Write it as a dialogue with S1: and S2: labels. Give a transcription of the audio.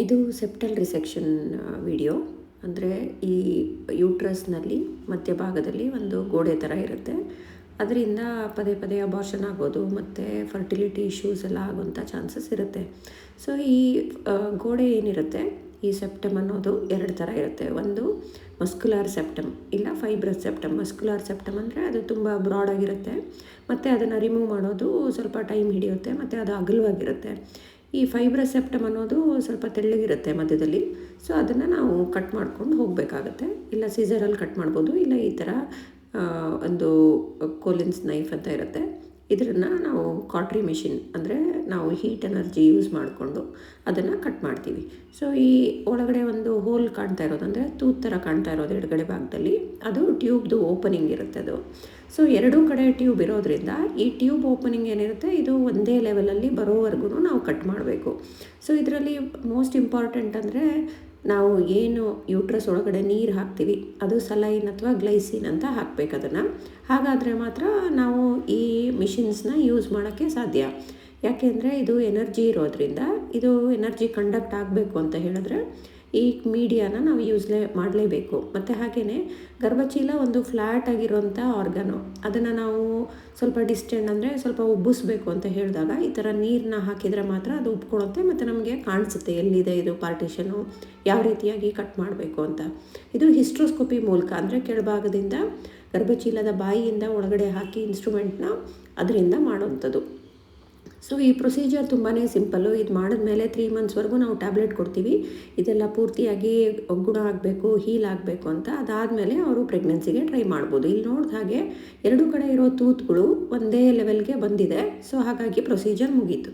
S1: ಇದು septal resection video. ಅಂದರೆ ಈ ಯೂಟ್ರಸ್ನಲ್ಲಿ ಮಧ್ಯಭಾಗದಲ್ಲಿ ಒಂದು ಗೋಡೆ ಥರ ಇರುತ್ತೆ. ಅದರಿಂದ ಪದೇ ಪದೇ ಅಬಾರ್ಷನ್ ಆಗೋದು ಮತ್ತು ಫರ್ಟಿಲಿಟಿ ಇಶ್ಯೂಸ್ ಎಲ್ಲ ಆಗೋಂಥ ಚಾನ್ಸಸ್ ಇರುತ್ತೆ. ಸೊ ಈ ಗೋಡೆ ಏನಿರುತ್ತೆ, ಈ ಸೆಪ್ಟಮ್ ಅನ್ನೋದು ಎರಡು ಥರ ಇರುತ್ತೆ. ಒಂದು ಮಸ್ಕ್ಯುಲಾರ್ ಸೆಪ್ಟಮ್ ಇಲ್ಲ ಫೈಬ್ರಸ್ ಸೆಪ್ಟಮ್. ಮಸ್ಕ್ಯುಲಾರ್ ಸೆಪ್ಟಮ್ ಅಂದರೆ ಅದು ತುಂಬ ಬ್ರಾಡಾಗಿರುತ್ತೆ ಮತ್ತು ಅದನ್ನು ರಿಮೂವ್ ಮಾಡೋದು ಸ್ವಲ್ಪ ಟೈಮ್ ಹಿಡಿಯುತ್ತೆ ಮತ್ತು ಅದು ಅಗಲವಾಗಿರುತ್ತೆ. ಈ ಫೈಬ್ರಸ್ ಸೆಪ್ಟಮ್ ಅನ್ನೋದು ಸ್ವಲ್ಪ ತೆಳ್ಳಗಿರುತ್ತೆ ಮಧ್ಯದಲ್ಲಿ. ಸೊ ಅದನ್ನು ನಾವು ಕಟ್ ಮಾಡ್ಕೊಂಡು ಹೋಗಬೇಕಾಗತ್ತೆ. ಇಲ್ಲ ಸೀಸರಲ್ಲಿ ಕಟ್ ಮಾಡ್ಬೋದು, ಇಲ್ಲ ಈ ಥರ ಒಂದು ಕೋಲಿನ್ಸ್ ನೈಫ್ ಅಂತ ಇರುತ್ತೆ. ಇದನ್ನು ನಾವು ಕಾಟ್ರಿ ಮಿಷಿನ್ ಅಂದರೆ ನಾವು ಹೀಟ್ ಎನರ್ಜಿ ಯೂಸ್ ಮಾಡಿಕೊಂಡು ಅದನ್ನು ಕಟ್ ಮಾಡ್ತೀವಿ. ಸೊ ಈ ಒಳಗಡೆ ಒಂದು ಹೋಲ್ ಕಾಣ್ತಾ ಇರೋದು ಅಂದರೆ ತೂತ್ ಥರ ಕಾಣ್ತಾ ಇರೋದು ಎಡಗಡೆ ಭಾಗದಲ್ಲಿ, ಅದು ಟ್ಯೂಬ್ದು ಓಪನಿಂಗ್ ಇರುತ್ತೆ ಅದು. ಸೊ ಎರಡೂ ಕಡೆ ಟ್ಯೂಬ್ ಇರೋದ್ರಿಂದ ಈ ಟ್ಯೂಬ್ ಓಪನಿಂಗ್ ಏನಿರುತ್ತೆ ಇದು ಒಂದೇ ಲೆವೆಲಲ್ಲಿ ಬರೋವರೆಗೂ ನಾವು ಕಟ್ ಮಾಡಬೇಕು. ಸೊ ಇದರಲ್ಲಿ ಮೋಸ್ಟ್ ಇಂಪಾರ್ಟೆಂಟ್ ಅಂದರೆ ನಾವು ಏನು ಯೂಟ್ರಸ್ ಒಳಗಡೆ ನೀರು ಹಾಕ್ತೀವಿ ಅದು ಸಲೈನ್ ಅಥವಾ ಗ್ಲೈಸಿನ್ ಅಂತ ಹಾಕಬೇಕು ಅದನ್ನು. ಹಾಗಾದರೆ ಮಾತ್ರ ನಾವು ಈ ಮಿಷಿನ್ಸ್ನ ಯೂಸ್ ಮಾಡೋಕ್ಕೆ ಸಾಧ್ಯ. ಯಾಕೆಂದರೆ ಇದು ಎನರ್ಜಿ ಇರೋದ್ರಿಂದ, ಇದು ಎನರ್ಜಿ ಕಂಡಕ್ಟ್ ಆಗಬೇಕು ಅಂತ ಹೇಳಿದ್ರೆ ಈ ಮೀಡಿಯಾನ ನಾವು ಮಾಡಲೇಬೇಕು. ಮತ್ತು ಹಾಗೆಯೇ ಗರ್ಭಚೀಲ ಒಂದು ಫ್ಲ್ಯಾಟ್ ಆಗಿರೋಂಥ ಆರ್ಗನು, ಅದನ್ನು ನಾವು ಸ್ವಲ್ಪ ಡಿಸ್ಟೆಂಡ್ ಅಂದರೆ ಸ್ವಲ್ಪ ಉಬ್ಬಿಸ್ಬೇಕು ಅಂತ ಹೇಳಿದಾಗ ಈ ಥರ ನೀರನ್ನ ಹಾಕಿದರೆ ಮಾತ್ರ ಅದು ಉಬ್ಕೊಳ್ಳುತ್ತೆ ಮತ್ತು ನಮಗೆ ಕಾಣಿಸುತ್ತೆ ಎಲ್ಲಿದೆ ಇದು ಪಾರ್ಟಿಷನು, ಯಾವ ರೀತಿಯಾಗಿ ಕಟ್ ಮಾಡಬೇಕು ಅಂತ. ಇದು ಹಿಸ್ಟ್ರೋಸ್ಕೋಪಿ ಮೂಲಕ ಅಂದರೆ ಕೆಳಭಾಗದಿಂದ ಗರ್ಭಚೀಲದ ಬಾಯಿಯಿಂದ ಒಳಗಡೆ ಹಾಕಿ ಇನ್ಸ್ಟ್ರೂಮೆಂಟ್ನ ಅದರಿಂದ ಮಾಡೋವಂಥದ್ದು. ಸೊ ಈ ಪ್ರೊಸೀಜರ್ ತುಂಬಾ ಸಿಂಪಲ್ಲು. ಇದು ಮಾಡಿದ್ಮೇಲೆ 3 ಮಂತ್ಸ್ವರೆಗೂ ನಾವು ಟ್ಯಾಬ್ಲೆಟ್ ಕೊಡ್ತೀವಿ. ಇದೆಲ್ಲ ಪೂರ್ತಿಯಾಗಿ ಗುಣ ಆಗಬೇಕು, ಹೀಲ್ ಆಗಬೇಕು ಅಂತ. ಅದಾದಮೇಲೆ ಅವರು ಪ್ರೆಗ್ನೆನ್ಸಿಗೆ ಟ್ರೈ ಮಾಡ್ಬೋದು. ಇಲ್ಲಿ ನೋಡಿದ ಹಾಗೆ ಎರಡೂ ಕಡೆ ಇರೋ ತೂತ್ಗಳು ಒಂದೇ ಲೆವೆಲ್ಗೆ ಬಂದಿದೆ. ಸೊ ಹಾಗಾಗಿ ಪ್ರೊಸೀಜರ್ ಮುಗೀತು.